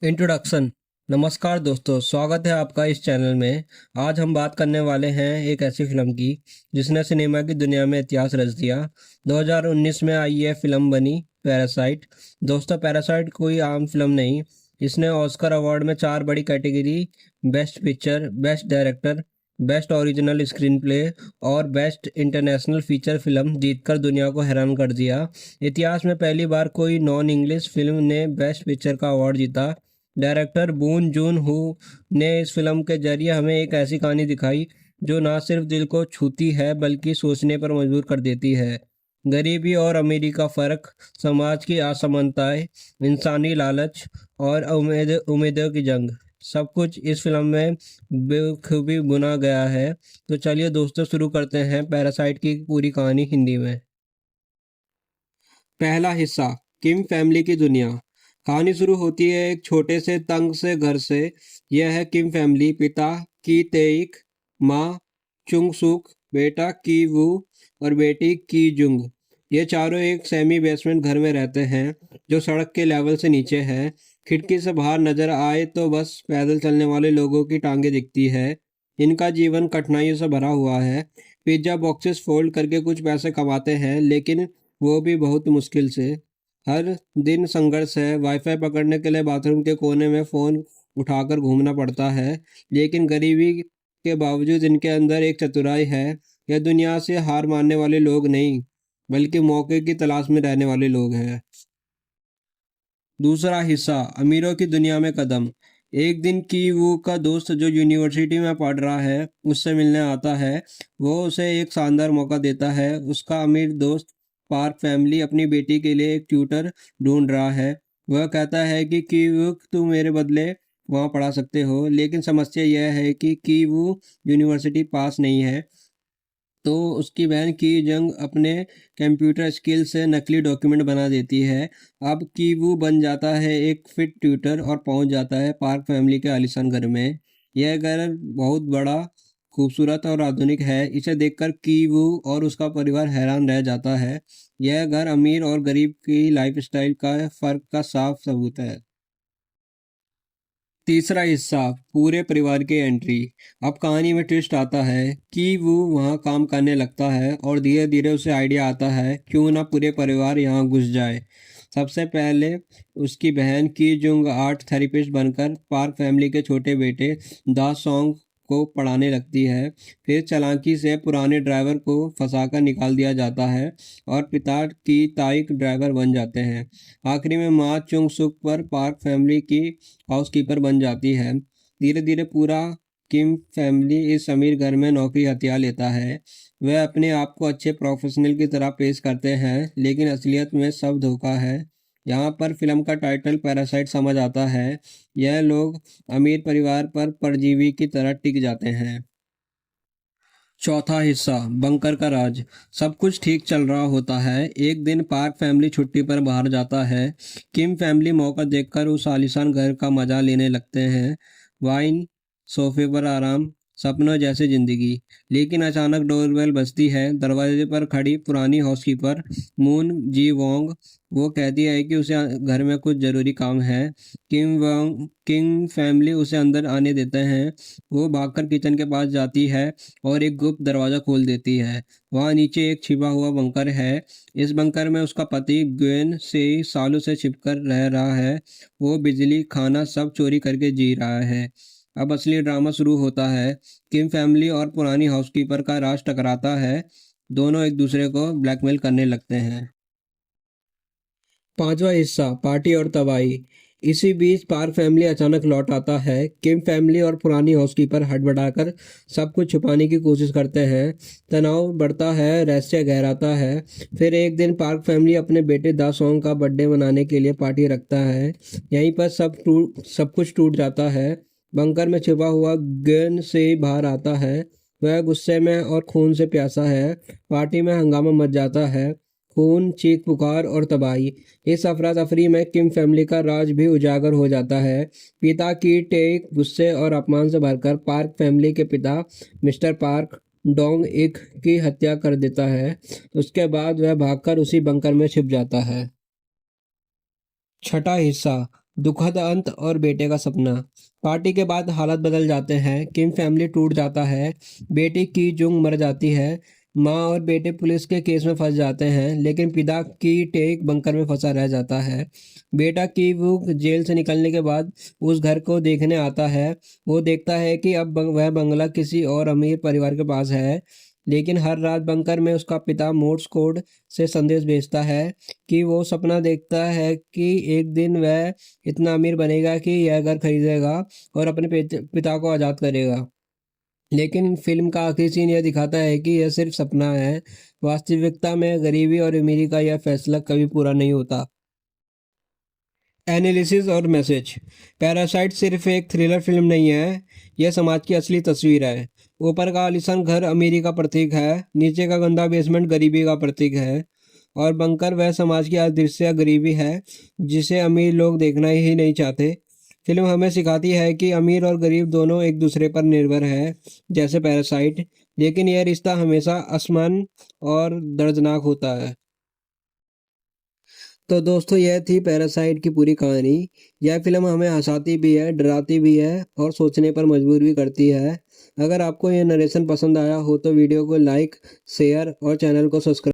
Introduction. नमस्कार दोस्तों, स्वागत है आपका इस चैनल में। आज हम बात करने वाले हैं एक ऐसी फिल्म की जिसने सिनेमा की दुनिया में इतिहास रच दिया। 2019 में आई ये फिल्म बनी पैरासाइट। दोस्तों, पैरासाइट कोई आम फिल्म नहीं। इसने ऑस्कर अवार्ड में 4 बड़ी category, best picture, best director, best original screen play और बेस्ट इंटरनेशनल फीचर फिल्म जीतकर दुनिया को हैरान कर दिया। इतिहास में पहली बार कोई नॉन इंग्लिश फिल्म ने बेस्ट पिक्चर का अवार्ड जीता। डायरेक्टर बून जून हो ने इस फिल्म के जरिए हमें एक ऐसी कहानी दिखाई जो ना सिर्फ दिल को छूती है बल्कि सोचने पर मजबूर कर देती है। गरीबी और अमीरी का फर्क, समाज की असमानताएं, इंसानी लालच और उम्मीदों की जंग, सब कुछ इस फिल्म में बखूबी बुना गया है। तो चलिए दोस्तों, शुरू करते हैं पैरासाइट की पूरी कहानी हिंदी में। पहला हिस्सा, किम फैमिली की दुनिया। कहानी शुरू होती है एक छोटे से तंग से घर से। यह है किम फैमिली। पिता की तेइक, माँ चुंग सुक, बेटा की वू और बेटी की जुंग। ये चारों एक सेमी बेसमेंट घर में रहते हैं जो सड़क के लेवल से नीचे है। खिड़की से बाहर नजर आए तो बस पैदल चलने वाले लोगों की टांगे दिखती है। इनका जीवन कठिनाइयों से भरा हुआ है। पिज्जा बॉक्सेस फोल्ड करके कुछ पैसे कमाते हैं, लेकिन वो भी बहुत मुश्किल से। हर दिन संघर्ष है। वाईफाई पकड़ने के लिए बाथरूम के कोने में फ़ोन उठाकर घूमना पड़ता है। लेकिन गरीबी के बावजूद इनके अंदर एक चतुराई है। यह दुनिया से हार मानने वाले लोग नहीं, बल्कि मौके की तलाश में रहने वाले लोग हैं। दूसरा हिस्सा, अमीरों की दुनिया में कदम। एक दिन की वो का दोस्त जो यूनिवर्सिटी में पढ़ रहा है उससे मिलने आता है। वो उसे एक शानदार मौका देता है। उसका अमीर दोस्त पार्क फैमिली अपनी बेटी के लिए एक ट्यूटर ढूंढ रहा है। वह कहता है कि वो तुम मेरे बदले वहाँ पढ़ा सकते हो, लेकिन समस्या यह है कि वो यूनिवर्सिटी पास नहीं है। तो उसकी बहन की जंग अपने कंप्यूटर स्किल से नकली डॉक्यूमेंट बना देती है। अब कीवू बन जाता है एक फिट ट्यूटर और पहुंच जाता है पार्क फैमिली के आलीशान घर में। यह घर बहुत बड़ा, खूबसूरत और आधुनिक है। इसे देखकर कीवू और उसका परिवार हैरान रह जाता है। यह घर अमीर और गरीब की लाइफस्टाइल का फर्क का साफ सबूत है। तीसरा हिस्सा, पूरे परिवार की एंट्री। अब कहानी में ट्विस्ट आता है कि वो वहाँ काम करने लगता है और धीरे धीरे उसे आइडिया आता है क्यों ना पूरे परिवार यहाँ घुस जाए। सबसे पहले उसकी बहन की जुंग आर्ट थेरेपिस्ट बनकर पार्क फैमिली के छोटे बेटे दा सॉन्ग को पढ़ाने लगती है। फिर चालाकी से पुराने ड्राइवर को फंसाकर निकाल दिया जाता है और पिता की ताइक ड्राइवर बन जाते हैं। आखिरी में माँ चुंग सुक पर पार्क फैमिली की हाउसकीपर बन जाती है। धीरे धीरे पूरा किम फैमिली इस अमीर घर में नौकरी हथिया लेता है। वह अपने आप को अच्छे प्रोफेशनल की तरह पेश करते हैं, लेकिन असलियत में सब धोखा है। यहाँ पर फिल्म का टाइटल पैरासाइट समझ आता है। यह लोग अमीर परिवार पर परजीवी की तरह टिक जाते हैं। चौथा हिस्सा, बंकर का राज। सब कुछ ठीक चल रहा होता है। एक दिन पार्क फैमिली छुट्टी पर बाहर जाता है। किम फैमिली मौका देखकर उस आलीशान घर का मजा लेने लगते हैं। वाइन, सोफे पर आराम, सपनों जैसी जिंदगी। लेकिन अचानक डोरबेल बजती है। दरवाजे पर खड़ी पुरानी हाउसकीपर मून जी वोंग। वो कहती है कि उसे घर में कुछ जरूरी काम है। किंग फैमिली उसे अंदर आने देते हैं। वो भागकर किचन के पास जाती है और एक गुप्त दरवाजा खोल देती है। वहाँ नीचे एक छिपा हुआ बंकर है। इस बंकर में उसका पति ग्वेन से सालों से छिपकर रह रहा है। वो बिजली, खाना सब चोरी करके जी रहा है। अब असली ड्रामा शुरू होता है। किम फैमिली और पुरानी हाउसकीपर का राज टकराता है। दोनों एक दूसरे को ब्लैकमेल करने लगते हैं। पांचवा हिस्सा, पार्टी और तबाही। इसी बीच पार्क फैमिली अचानक लौट आता है। किम फैमिली और पुरानी हाउसकीपर हड़बड़ाकर सब कुछ छुपाने की कोशिश करते हैं। तनाव बढ़ता है, रहस्य गहराता है। फिर एक दिन पार्क फैमिली अपने बेटे दा सॉन्ग का बर्थडे मनाने के लिए पार्टी रखता है। यहीं पर सब कुछ टूट जाता है। बंकर में छिपा हुआ गन से बाहर आता है। वह गुस्से में और खून से प्यासा है। पार्टी में हंगामा मच जाता है। खून, चीख पुकार और तबाही। इस अफरा तफरी में किम फैमिली का राज भी उजागर हो जाता है। पिता की टेक गुस्से और अपमान से भरकर पार्क फैमिली के पिता मिस्टर पार्क डोंग इक की हत्या कर देता है। उसके बाद वह भागकर उसी बंकर में छिप जाता है। छठा हिस्सा, दुखद अंत और बेटे का सपना। पार्टी के बाद हालात बदल जाते हैं। किम फैमिली टूट जाता है। बेटी की जुंग मर जाती है। माँ और बेटे पुलिस के केस में फंस जाते हैं, लेकिन पिता की टेक बंकर में फंसा रह जाता है। बेटा की वो जेल से निकलने के बाद उस घर को देखने आता है। वो देखता है कि अब वह बंगला किसी और अमीर परिवार के पास है, लेकिन हर रात बंकर में उसका पिता मोर्स कोड से संदेश भेजता है कि वो सपना देखता है कि एक दिन वह इतना अमीर बनेगा कि यह घर खरीदेगा और अपने पिता को आज़ाद करेगा। लेकिन फिल्म का आखिरी सीन यह दिखाता है कि यह सिर्फ सपना है। वास्तविकता में गरीबी और अमीरी का यह फैसला कभी पूरा नहीं होता। एनालिसिस और मैसेज। पैरासाइट सिर्फ एक थ्रिलर फिल्म नहीं है, यह समाज की असली तस्वीर है। ऊपर का आलीशान घर अमीरी का प्रतीक है, नीचे का गंदा बेसमेंट गरीबी का प्रतीक है, और बंकर वह समाज की अदृश्य गरीबी है जिसे अमीर लोग देखना ही नहीं चाहते। फिल्म हमें सिखाती है कि अमीर और गरीब दोनों एक दूसरे पर निर्भर है, जैसे पैरासाइट, लेकिन यह रिश्ता हमेशा असमान और दर्दनाक होता है। तो दोस्तों, यह थी पैरासाइट की पूरी कहानी। यह फिल्म हमें हंसाती भी है, डराती भी है और सोचने पर मजबूर भी करती है। अगर आपको यह नरेशन पसंद आया हो तो वीडियो को लाइक, शेयर और चैनल को सब्सक्राइब